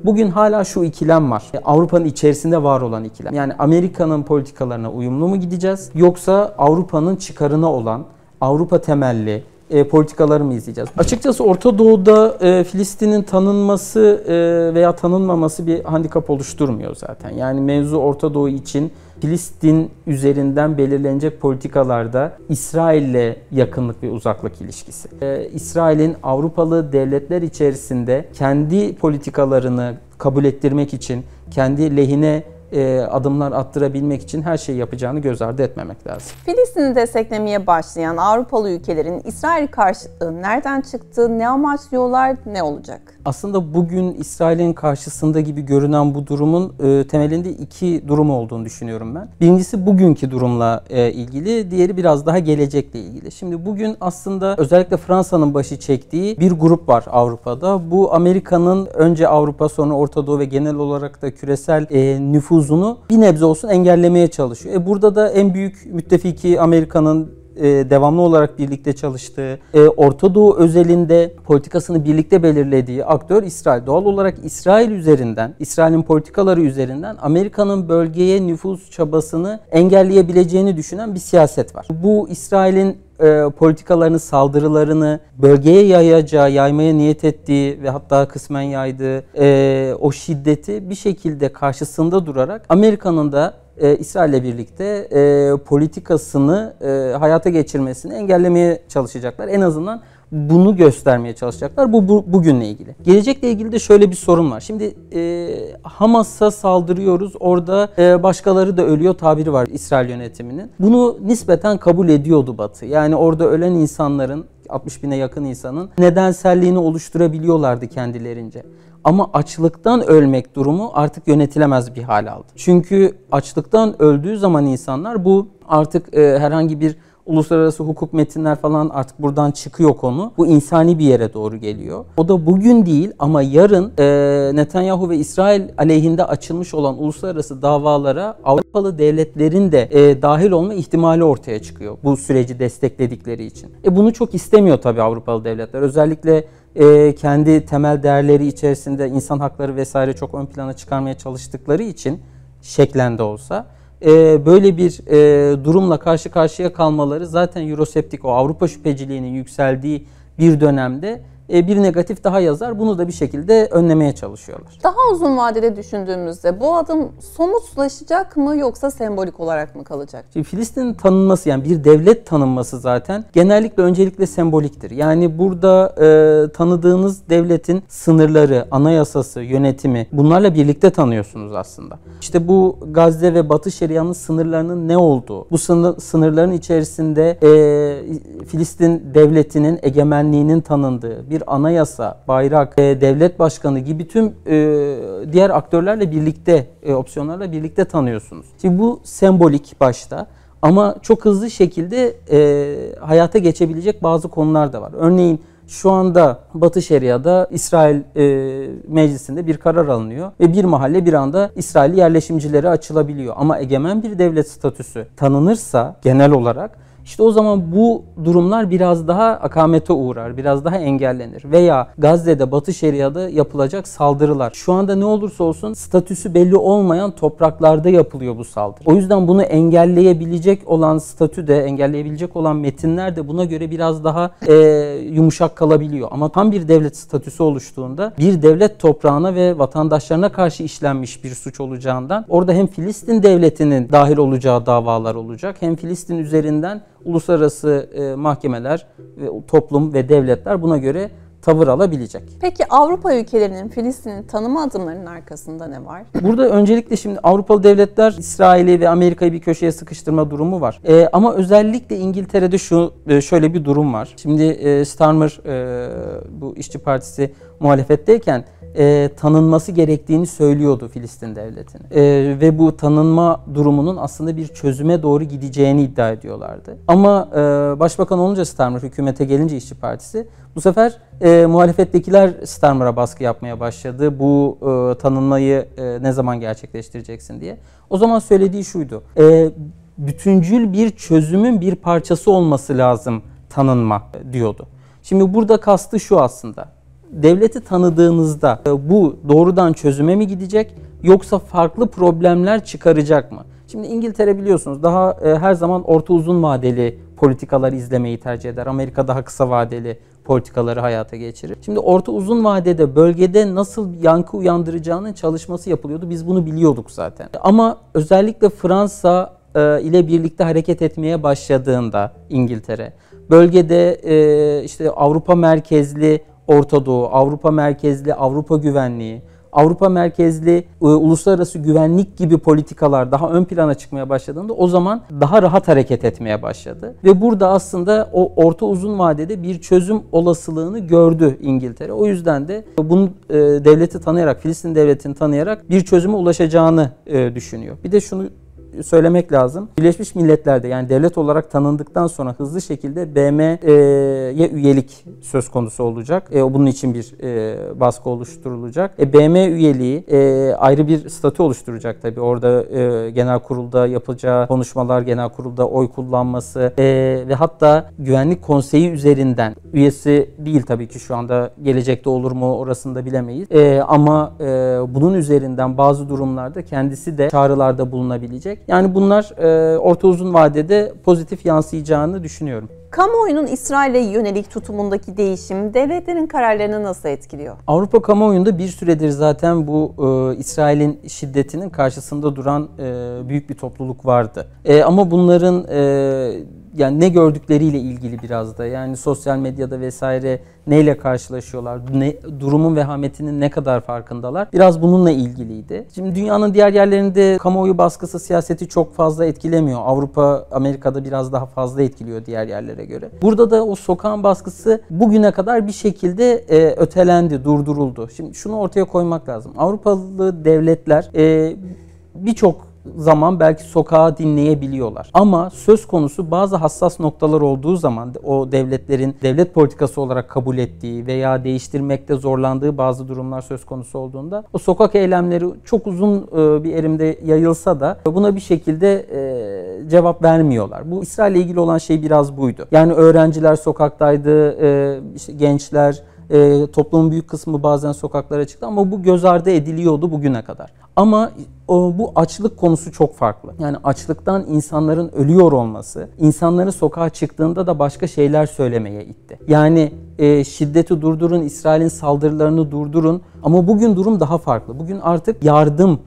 Bugün hala şu ikilem var. Avrupa'nın içerisinde var olan ikilem. Yani Amerika'nın politikalarına uyumlu mu gideceğiz? Yoksa Avrupa'nın çıkarına olan Avrupa temelli politikaları mı izleyeceğiz? Açıkçası Orta Doğu'da Filistin'in tanınması veya tanınmaması bir handikap oluşturmuyor zaten. Yani mevzu Orta Doğu için Filistin üzerinden belirlenecek politikalarda İsrail'le yakınlık ve uzaklık ilişkisi. İsrail'in Avrupalı devletler içerisinde kendi politikalarını kabul ettirmek için, kendi lehine adımlar attırabilmek için her şeyi yapacağını göz ardı etmemek lazım. Filistin'i desteklemeye başlayan Avrupalı ülkelerin İsrail karşıtlığı nereden çıktı, ne amaçlıyorlar, ne olacak? Aslında bugün İsrail'in karşısında gibi görünen bu durumun temelinde iki durum olduğunu düşünüyorum ben. Birincisi bugünkü durumla ilgili, diğeri biraz daha gelecekle ilgili. Şimdi bugün aslında özellikle Fransa'nın başı çektiği bir grup var Avrupa'da. Bu Amerika'nın önce Avrupa sonra Orta Doğu ve genel olarak da küresel nüfuzunu bir nebze olsun engellemeye çalışıyor. Burada da en büyük müttefiki Amerika'nın devamlı olarak birlikte çalıştığı, Orta Doğu özelinde politikasını birlikte belirlediği aktör İsrail. Doğal olarak İsrail üzerinden, İsrail'in politikaları üzerinden Amerika'nın bölgeye nüfuz çabasını engelleyebileceğini düşünen bir siyaset var. Bu İsrail'in politikalarını, saldırılarını bölgeye yaymaya niyet ettiği ve hatta kısmen yaydığı o şiddeti bir şekilde karşısında durarak Amerika'nın da İsrail'le birlikte politikasını hayata geçirmesini engellemeye çalışacaklar. En azından bunu göstermeye çalışacaklar. Bu bugünle ilgili. Gelecekle ilgili de şöyle bir sorun var. Şimdi Hamas'a saldırıyoruz. Orada başkaları da ölüyor tabiri var İsrail yönetiminin. Bunu nispeten kabul ediyordu Batı. Yani orada ölen insanların 60 bine yakın insanın nedenselliğini oluşturabiliyorlardı kendilerince. Ama açlıktan ölmek durumu artık yönetilemez bir hal aldı. Çünkü açlıktan öldüğü zaman insanlar bu artık herhangi bir uluslararası hukuk metinler falan artık buradan çıkıyor konu. Bu insani bir yere doğru geliyor. O da bugün değil ama yarın Netanyahu ve İsrail aleyhinde açılmış olan uluslararası davalara Avrupalı devletlerin de dahil olma ihtimali ortaya çıkıyor. Bu süreci destekledikleri için. Bunu çok istemiyor tabii Avrupalı devletler. Özellikle kendi temel değerleri içerisinde insan hakları vesaire çok ön plana çıkarmaya çalıştıkları için şeklen de olsa böyle bir durumla karşı karşıya kalmaları zaten Euroseptik o Avrupa şüpheciliğinin yükseldiği bir dönemde bir negatif daha yazar. Bunu da bir şekilde önlemeye çalışıyorlar. Daha uzun vadede düşündüğümüzde bu adım somutlaşacak mı yoksa sembolik olarak mı kalacak? Şimdi Filistin'in tanınması yani bir devlet tanınması zaten genellikle öncelikle semboliktir. Yani burada tanıdığınız devletin sınırları, anayasası, yönetimi bunlarla birlikte tanıyorsunuz aslında. İşte bu Gazze ve Batı Şeria'nın sınırlarının ne olduğu, bu sınırların içerisinde Filistin devletinin egemenliğinin tanındığı bir anayasa, bayrak, devlet başkanı gibi tüm diğer aktörlerle birlikte, opsiyonlarla birlikte tanıyorsunuz. Şimdi bu sembolik başta ama çok hızlı şekilde hayata geçebilecek bazı konular da var. Örneğin şu anda Batı Şeria'da İsrail meclisinde bir karar alınıyor ve bir mahalle bir anda İsrailli yerleşimcilere açılabiliyor. Ama egemen bir devlet statüsü tanınırsa genel olarak İşte o zaman bu durumlar biraz daha akamete uğrar, biraz daha engellenir. Veya Gazze'de, Batı Şeria'da yapılacak saldırılar. Şu anda ne olursa olsun statüsü belli olmayan topraklarda yapılıyor bu saldırı. O yüzden bunu engelleyebilecek olan statü de, engelleyebilecek olan metinler de buna göre biraz daha yumuşak kalabiliyor. Ama tam bir devlet statüsü oluştuğunda bir devlet toprağına ve vatandaşlarına karşı işlenmiş bir suç olacağından orada hem Filistin devletinin dahil olacağı davalar olacak hem Filistin üzerinden uluslararası mahkemeler, toplum ve devletler buna göre tavır alabilecek. Peki Avrupa ülkelerinin Filistin'i tanıma adımlarının arkasında ne var? Burada öncelikle şimdi Avrupalı devletler İsrail'i ve Amerika'yı bir köşeye sıkıştırma durumu var. Ama özellikle İngiltere'de şöyle bir durum var. Şimdi Starmer bu İşçi Partisi muhalefetteyken tanınması gerektiğini söylüyordu Filistin devletinin. Ve bu tanınma durumunun aslında bir çözüme doğru gideceğini iddia ediyorlardı. Ama başbakan olunca Starmer, hükümete gelince İşçi Partisi bu sefer muhalefettekiler Starmer'a baskı yapmaya başladı. Bu tanınmayı ne zaman gerçekleştireceksin diye. O zaman söylediği şuydu. Bütüncül bir çözümün bir parçası olması lazım tanınma diyordu. Şimdi burada kastı şu aslında. devleti tanıdığınızda bu doğrudan çözüme mi gidecek yoksa farklı problemler çıkaracak mı? Şimdi İngiltere biliyorsunuz daha her zaman orta uzun vadeli politikalar izlemeyi tercih eder. Amerika daha kısa vadeli politikaları hayata geçirir. Şimdi orta uzun vadede bölgede nasıl yankı uyandıracağının çalışması yapılıyordu. Biz bunu biliyorduk zaten. Ama özellikle Fransa ile birlikte hareket etmeye başladığında İngiltere, bölgede işte Avrupa merkezli Orta Doğu, Avrupa merkezli Avrupa güvenliği, Avrupa merkezli uluslararası güvenlik gibi politikalar daha ön plana çıkmaya başladığında o zaman daha rahat hareket etmeye başladı. Ve burada aslında o orta uzun vadede bir çözüm olasılığını gördü İngiltere. O yüzden de bunu devleti tanıyarak, Filistin devletini tanıyarak bir çözüme ulaşacağını düşünüyor. Bir de şunu söylemek lazım. Birleşmiş Milletler'de yani devlet olarak tanındıktan sonra hızlı şekilde BM'ye üyelik söz konusu olacak. Bunun için bir baskı oluşturulacak. BM üyeliği ayrı bir statü oluşturacak tabii. Orada genel kurulda yapacağı konuşmalar, genel kurulda oy kullanması ve hatta Güvenlik Konseyi üzerinden üyesi değil tabii ki şu anda, gelecekte olur mu orasını da bilemeyiz. Ama bunun üzerinden bazı durumlarda kendisi de çağrılarda bulunabilecek. Yani bunlar orta uzun vadede pozitif yansıyacağını düşünüyorum. Kamuoyunun İsrail'e yönelik tutumundaki değişim devletlerin kararlarını nasıl etkiliyor? Avrupa kamuoyunda bir süredir zaten bu İsrail'in şiddetinin karşısında duran büyük bir topluluk vardı. Ama bunların yani ne gördükleriyle ilgili biraz da, yani sosyal medyada vesaire neyle karşılaşıyorlar, durumun vehametinin ne kadar farkındalar, biraz bununla ilgiliydi. Şimdi dünyanın diğer yerlerinde kamuoyu baskısı siyaseti çok fazla etkilemiyor. Avrupa, Amerika'da biraz daha fazla etkiliyor diğer yerlere göre. Burada da o sokağın baskısı bugüne kadar bir şekilde ötelendi, durduruldu. Şimdi şunu ortaya koymak lazım. Avrupalı devletler birçok zaman belki sokağı dinleyebiliyorlar. Ama söz konusu bazı hassas noktalar olduğu zaman o devletlerin devlet politikası olarak kabul ettiği veya değiştirmekte zorlandığı bazı durumlar söz konusu olduğunda o sokak eylemleri çok uzun bir erimde yayılsa da buna bir şekilde cevap vermiyorlar. Bu İsrail'le ilgili olan şey biraz buydu. Yani öğrenciler sokaktaydı, işte gençler, toplumun büyük kısmı bazen sokaklara çıktı ama bu göz ardı ediliyordu bugüne kadar. Ama bu açlık konusu çok farklı. Yani açlıktan insanların ölüyor olması, insanların sokağa çıktığında da başka şeyler söylemeye itti. Yani şiddeti durdurun, İsrail'in saldırılarını durdurun, ama bugün durum daha farklı. Bugün artık yardım,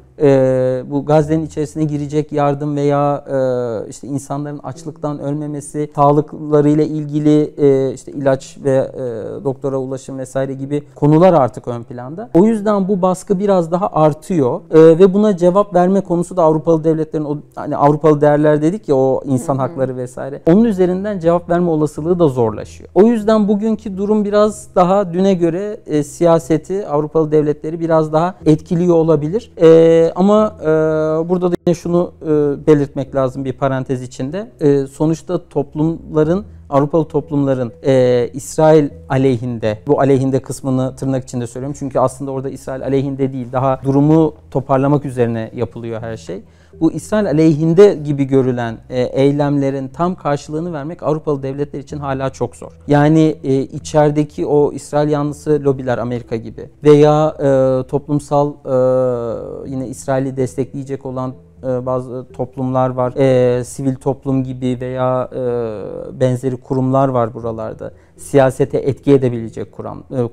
bu Gazze'nin içerisine girecek yardım veya işte insanların açlıktan ölmemesi, sağlıklarıyla ilgili işte ilaç ve doktora ulaşım vesaire gibi konular artık ön planda. O yüzden bu baskı biraz daha artıyor ve buna cevap verme konusu da Avrupalı devletlerin, o hani Avrupalı değerler dedik ya, o insan hakları vesaire, onun üzerinden cevap verme olasılığı da zorlaşıyor. O yüzden bugünkü durum biraz daha düne göre siyaseti, Avrupalı devletleri biraz daha etkiliyor olabilir. Ama burada da yine şunu belirtmek lazım bir parantez içinde. Sonuçta toplumların, Avrupalı toplumların İsrail aleyhinde, bu aleyhinde kısmını tırnak içinde söylüyorum çünkü aslında orada İsrail aleyhinde değil, daha durumu toparlamak üzerine yapılıyor her şey. Bu İsrail aleyhinde gibi görülen eylemlerin tam karşılığını vermek Avrupalı devletler için hala çok zor. Yani içerideki o İsrail yanlısı lobiler, Amerika gibi veya toplumsal yine İsrail'i destekleyecek olan bazı toplumlar var. Sivil toplum gibi veya benzeri kurumlar var buralarda. Siyasete etki edebilecek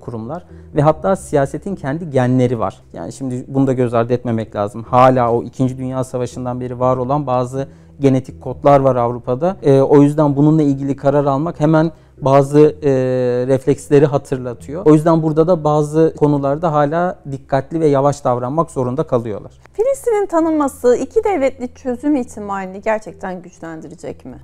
kurumlar ve hatta siyasetin kendi genleri var. Yani şimdi bunu da göz ardı etmemek lazım. Hala o 2. Dünya Savaşı'ndan beri var olan bazı genetik kodlar var Avrupa'da. O yüzden bununla ilgili karar almak hemen bazı refleksleri hatırlatıyor. O yüzden burada da bazı konularda hala dikkatli ve yavaş davranmak zorunda kalıyorlar. Filistin'in tanınması iki devletli çözüm ihtimalini gerçekten güçlendirecek mi?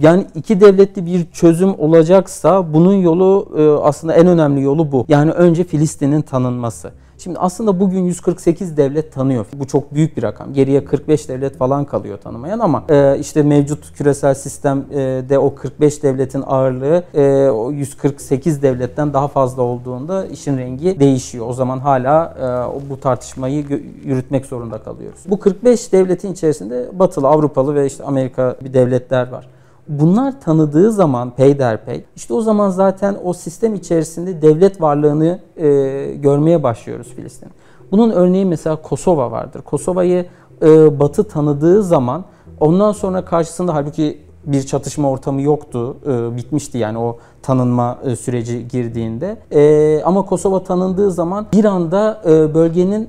Yani iki devletli bir çözüm olacaksa bunun yolu, aslında en önemli yolu bu. Yani önce Filistin'in tanınması. Şimdi aslında bugün 148 devlet tanıyor. Bu çok büyük bir rakam. Geriye 45 devlet falan kalıyor tanımayan ama işte mevcut küresel sistemde o 45 devletin ağırlığı o 148 devletten daha fazla olduğunda işin rengi değişiyor. O zaman hala bu tartışmayı yürütmek zorunda kalıyoruz. Bu 45 devletin içerisinde Batılı, Avrupalı ve işte Amerika bir devletler var. bunlar tanıdığı zaman peyderpey, işte o zaman zaten o sistem içerisinde devlet varlığını görmeye başlıyoruz Filistin. Bunun örneği mesela Kosova vardır. Kosova'yı Batı tanıdığı zaman ondan sonra karşısında, halbuki bir çatışma ortamı yoktu, bitmişti yani o tanınma süreci girdiğinde. Ama Kosova tanındığı zaman bir anda bölgenin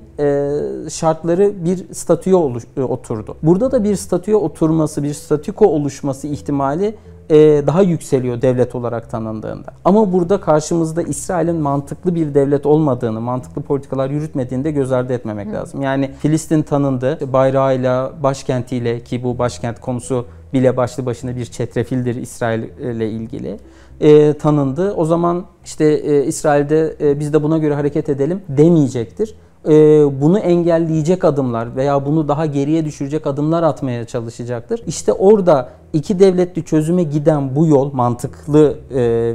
şartları bir statüye oturdu. Burada da bir statüye oturması, bir statüko oluşması ihtimali daha yükseliyor devlet olarak tanındığında. Ama burada karşımızda İsrail'in mantıklı bir devlet olmadığını, mantıklı politikalar yürütmediğini de göz ardı etmemek lazım. Yani Filistin tanındı, bayrağıyla, başkentiyle, ki bu başkent konusu bile başlı başına bir çetrefildir İsrail ile ilgili, tanındı. O zaman işte İsrail'de biz de buna göre hareket edelim demeyecektir. Bunu engelleyecek adımlar veya bunu daha geriye düşürecek adımlar atmaya çalışacaktır. İşte orada iki devletli çözüme giden bu yol, mantıklı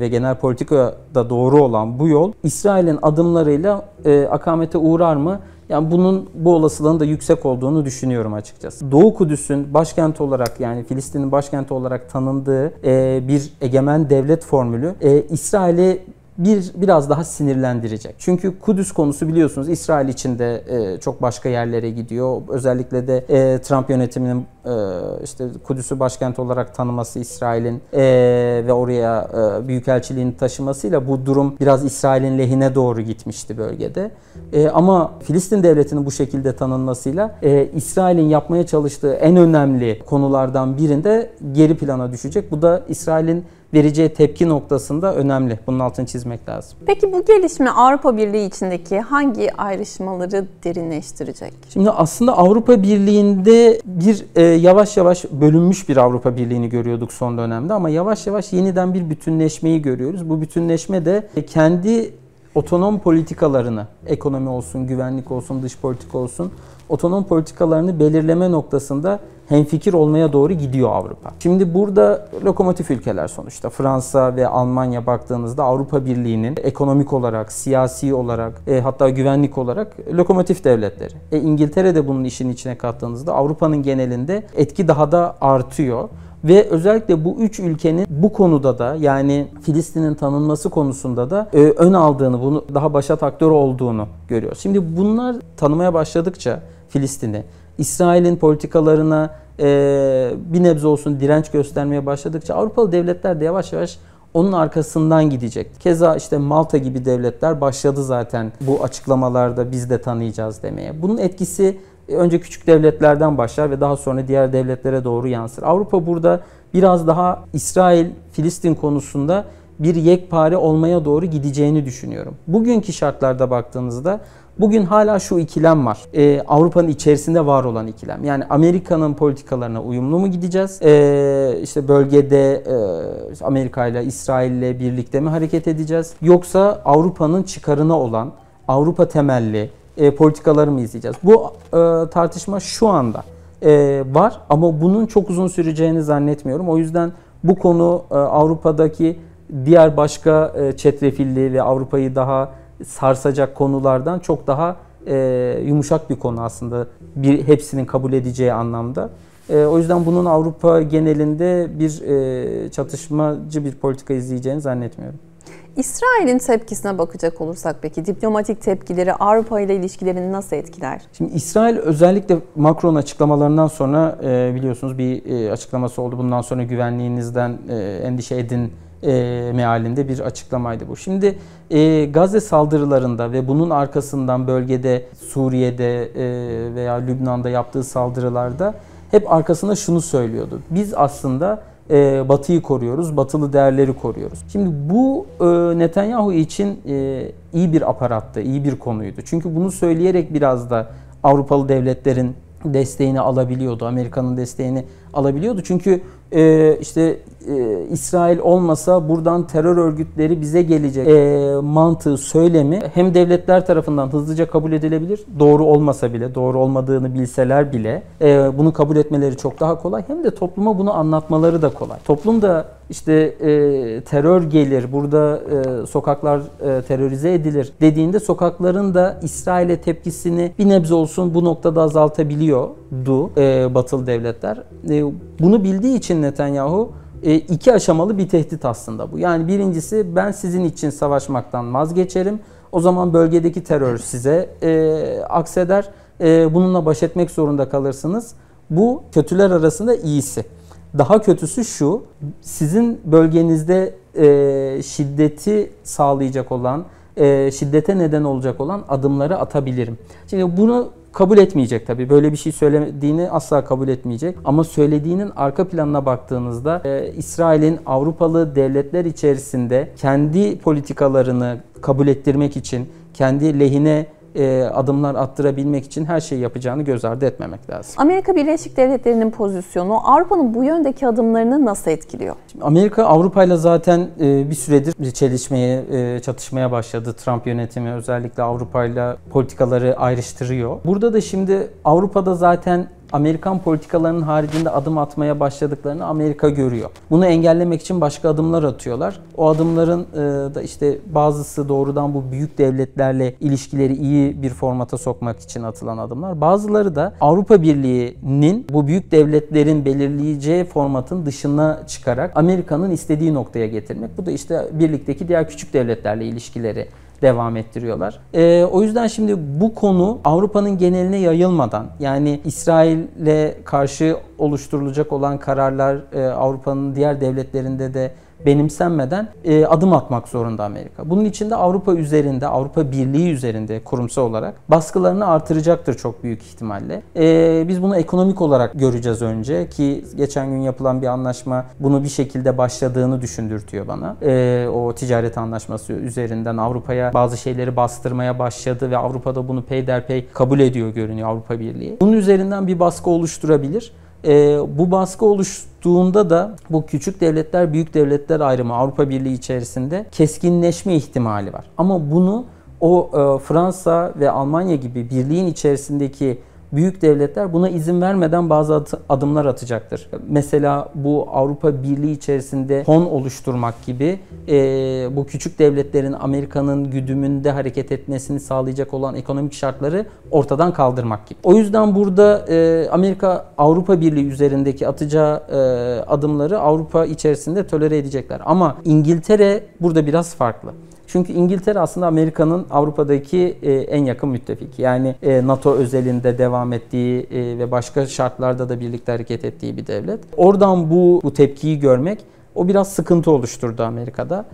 ve genel politikada doğru olan bu yol, İsrail'in adımlarıyla akamete uğrar mı? Yani bu olasılığın da yüksek olduğunu düşünüyorum açıkçası. Doğu Kudüs'ün başkenti olarak, yani Filistin'in başkenti olarak tanındığı bir egemen devlet formülü İsrail'i biraz daha sinirlendirecek. Çünkü Kudüs konusu biliyorsunuz İsrail içinde çok başka yerlere gidiyor. Özellikle de Trump yönetiminin işte Kudüs'ü başkent olarak tanıması, İsrail'in ve oraya büyükelçiliğini taşımasıyla bu durum biraz İsrail'in lehine doğru gitmişti bölgede. Ama Filistin devletinin bu şekilde tanınmasıyla İsrail'in yapmaya çalıştığı en önemli konulardan birinde geri plana düşecek. Bu da İsrail'in vereceği tepki noktasında önemli. Bunun altını çizmek lazım. Peki bu gelişme Avrupa Birliği içindeki hangi ayrışmaları derinleştirecek? Şimdi aslında Avrupa Birliği'nde yavaş yavaş bölünmüş bir Avrupa Birliği'ni görüyorduk son dönemde ama yavaş yavaş yeniden bir bütünleşmeyi görüyoruz. Bu bütünleşme de kendi otonom politikalarını, ekonomi olsun, güvenlik olsun, dış politika olsun, otonom politikalarını belirleme noktasında hemfikir olmaya doğru gidiyor Avrupa. Şimdi burada lokomotif ülkeler sonuçta. Fransa ve Almanya baktığınızda Avrupa Birliği'nin ekonomik olarak, siyasi olarak, hatta güvenlik olarak lokomotif devletleri. İngiltere de bunun işin içine kattığınızda Avrupa'nın genelinde etki daha da artıyor. Ve özellikle bu üç ülkenin bu konuda da, yani Filistin'in tanınması konusunda da ön aldığını, bunu daha başat aktör olduğunu görüyoruz. Şimdi bunlar tanımaya başladıkça Filistin'i, İsrail'in politikalarına bir nebze olsun direnç göstermeye başladıkça Avrupalı devletler de yavaş yavaş onun arkasından gidecek. Keza işte Malta gibi devletler başladı zaten bu açıklamalarda biz de tanıyacağız demeye. Bunun etkisi önce küçük devletlerden başlar ve daha sonra diğer devletlere doğru yansır. Avrupa burada biraz daha İsrail-Filistin konusunda bir yekpare olmaya doğru gideceğini düşünüyorum. Bugünkü şartlarda baktığınızda bugün hala şu ikilem var. Avrupa'nın içerisinde var olan ikilem. Yani Amerika'nın politikalarına uyumlu mu gideceğiz? İşte bölgede Amerika ile İsrail ile birlikte mi hareket edeceğiz? Yoksa Avrupa'nın çıkarına olan Avrupa temelli politikaları mı izleyeceğiz? Bu tartışma şu anda var ama bunun çok uzun süreceğini zannetmiyorum. O yüzden bu konu Avrupa'daki diğer başka çetrefilli ve Avrupa'yı daha sarsacak konulardan çok daha yumuşak bir konu aslında. Hepsinin kabul edeceği anlamda. O yüzden bunun Avrupa genelinde bir çatışmacı bir politika izleyeceğini zannetmiyorum. İsrail'in tepkisine bakacak olursak peki diplomatik tepkileri Avrupa ile ilişkilerini nasıl etkiler? Şimdi İsrail özellikle Macron açıklamalarından sonra biliyorsunuz bir açıklaması oldu. Bundan sonra güvenliğinizden endişe edin mealinde bir açıklamaydı bu. Şimdi Gazze saldırılarında ve bunun arkasından bölgede Suriye'de veya Lübnan'da yaptığı saldırılarda hep arkasında şunu söylüyordu. Biz aslında Batı'yı koruyoruz, batılı değerleri koruyoruz. Şimdi bu Netanyahu için iyi bir aparattı, iyi bir konuydu. Çünkü bunu söyleyerek biraz da Avrupalı devletlerin desteğini alabiliyordu, Amerika'nın desteğini alabiliyordu. Çünkü İsrail olmasa buradan terör örgütleri bize gelecek mantığı, söylemi hem devletler tarafından hızlıca kabul edilebilir, doğru olmasa bile, doğru olmadığını bilseler bile bunu kabul etmeleri çok daha kolay. Hem de topluma bunu anlatmaları da kolay. Toplum da terör gelir, burada sokaklar terörize edilir dediğinde sokakların da İsrail'e tepkisini bir nebze olsun bu noktada azaltabiliyordu batılı devletler. Bunu bildiği için Netanyahu İki aşamalı bir tehdit aslında bu. Yani birincisi, ben sizin için savaşmaktan vazgeçerim. O zaman bölgedeki terör size akseder. Bununla baş etmek zorunda kalırsınız. Bu kötüler arasında iyisi. Daha kötüsü şu: sizin bölgenizde şiddeti sağlayacak olan, şiddete neden olacak olan adımları atabilirim. Şimdi bunu kabul etmeyecek tabii. Böyle bir şey söylediğini asla kabul etmeyecek. Ama söylediğinin arka planına baktığınızda İsrail'in Avrupalı devletler içerisinde kendi politikalarını kabul ettirmek için, kendi lehine adımlar attırabilmek için her şeyi yapacağını göz ardı etmemek lazım. Amerika Birleşik Devletleri'nin pozisyonu Avrupa'nın bu yöndeki adımlarını nasıl etkiliyor? Şimdi Amerika Avrupa'yla zaten bir süredir çatışmaya başladı. Trump yönetimi özellikle Avrupa'yla politikaları ayrıştırıyor. Burada da şimdi Avrupa'da zaten Amerikan politikalarının haricinde adım atmaya başladıklarını Amerika görüyor. Bunu engellemek için başka adımlar atıyorlar. O adımların da işte bazısı doğrudan bu büyük devletlerle ilişkileri iyi bir formata sokmak için atılan adımlar. Bazıları da Avrupa Birliği'nin bu büyük devletlerin belirleyeceği formatın dışına çıkarak Amerika'nın istediği noktaya getirmek. Bu da işte birlikteki diğer küçük devletlerle ilişkileri devam ettiriyorlar. O yüzden şimdi bu konu Avrupa'nın geneline yayılmadan, yani İsrail'e karşı oluşturulacak olan kararlar Avrupa'nın diğer devletlerinde de benimsenmeden adım atmak zorunda Amerika. Bunun için de Avrupa üzerinde, Avrupa Birliği üzerinde kurumsal olarak baskılarını artıracaktır çok büyük ihtimalle. Biz bunu ekonomik olarak göreceğiz önce, ki geçen gün yapılan bir anlaşma bunu bir şekilde başladığını düşündürtüyor bana. O ticaret anlaşması üzerinden Avrupa'ya bazı şeyleri bastırmaya başladı ve Avrupa'da bunu peyderpey kabul ediyor görünüyor Avrupa Birliği. Bunun üzerinden bir baskı oluşturabilir. Bu baskı oluştuğunda da bu küçük devletler, büyük devletler ayrımı Avrupa Birliği içerisinde keskinleşme ihtimali var. Ama bunu Fransa ve Almanya gibi birliğin içerisindeki büyük devletler buna izin vermeden bazı adımlar atacaktır. Mesela bu Avrupa Birliği içerisinde fon oluşturmak gibi, bu küçük devletlerin Amerika'nın güdümünde hareket etmesini sağlayacak olan ekonomik şartları ortadan kaldırmak gibi. O yüzden burada Amerika Avrupa Birliği üzerindeki atacağı adımları Avrupa içerisinde tolere edecekler. Ama İngiltere burada biraz farklı. Çünkü İngiltere aslında Amerika'nın Avrupa'daki en yakın müttefiki. Yani NATO özelinde devam ettiği ve başka şartlarda da birlikte hareket ettiği bir devlet. Oradan bu tepkiyi görmek, o biraz sıkıntı oluşturdu Amerika'da.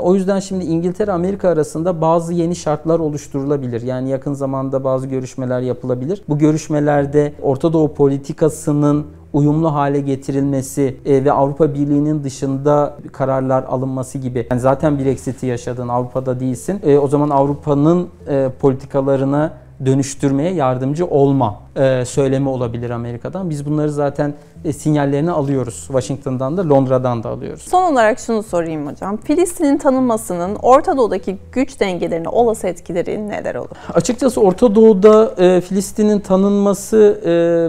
O yüzden şimdi İngiltere-Amerika arasında bazı yeni şartlar oluşturulabilir. Yani yakın zamanda bazı görüşmeler yapılabilir. Bu görüşmelerde Orta Doğu politikasının uyumlu hale getirilmesi ve Avrupa Birliği'nin dışında kararlar alınması gibi. Yani zaten Brexit'i yaşadın, Avrupa'da değilsin. O zaman Avrupa'nın politikalarına dönüştürmeye yardımcı olma söylemi olabilir Amerika'dan. Biz bunları zaten sinyallerini alıyoruz. Washington'dan da, Londra'dan da alıyoruz. Son olarak şunu sorayım hocam. Filistin'in tanınmasının Orta Doğu'daki güç dengelerine olası etkileri neler olur? Açıkçası Orta Doğu'da Filistin'in tanınması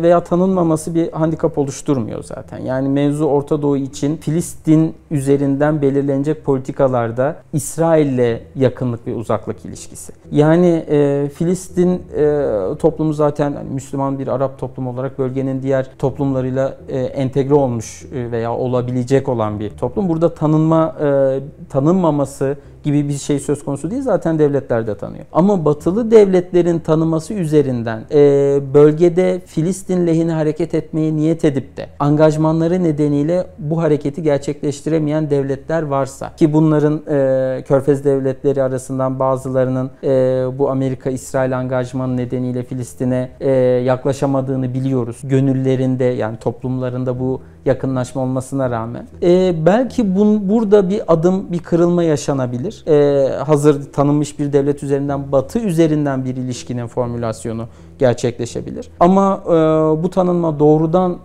veya tanınmaması bir handikap oluşturmuyor zaten. Yani mevzu Orta Doğu için Filistin üzerinden belirlenecek politikalarda İsrail'le yakınlık ve uzaklık ilişkisi. Yani Filistin toplumu zaten Müslüman bir Arap toplumu olarak bölgenin diğer toplumlarıyla entegre olmuş veya olabilecek olan bir toplum. Burada tanınmaması gibi bir şey söz konusu değil. Zaten devletler de tanıyor. Ama batılı devletlerin tanıması üzerinden bölgede Filistin lehine hareket etmeye niyet edip de angajmanları nedeniyle bu hareketi gerçekleştiremeyen devletler varsa, ki bunların Körfez devletleri arasından bazılarının bu Amerika-İsrail angajmanı nedeniyle Filistin'e yaklaşamadığını biliyoruz. Gönüllerinde, yani toplumlarında bu yakınlaşma olmasına rağmen. Belki burada bir adım, bir kırılma yaşanabilir. Hazır tanınmış bir devlet üzerinden, Batı üzerinden bir ilişkinin formülasyonu gerçekleşebilir. Ama bu tanınma doğrudan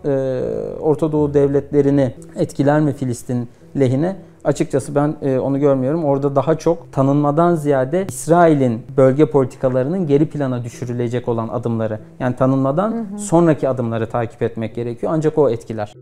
Orta Doğu devletlerini etkiler mi Filistin lehine? Açıkçası ben onu görmüyorum. Orada daha çok tanınmadan ziyade İsrail'in bölge politikalarının geri plana düşürülecek olan adımları, yani tanınmadan sonraki adımları takip etmek gerekiyor. Ancak o etkiler.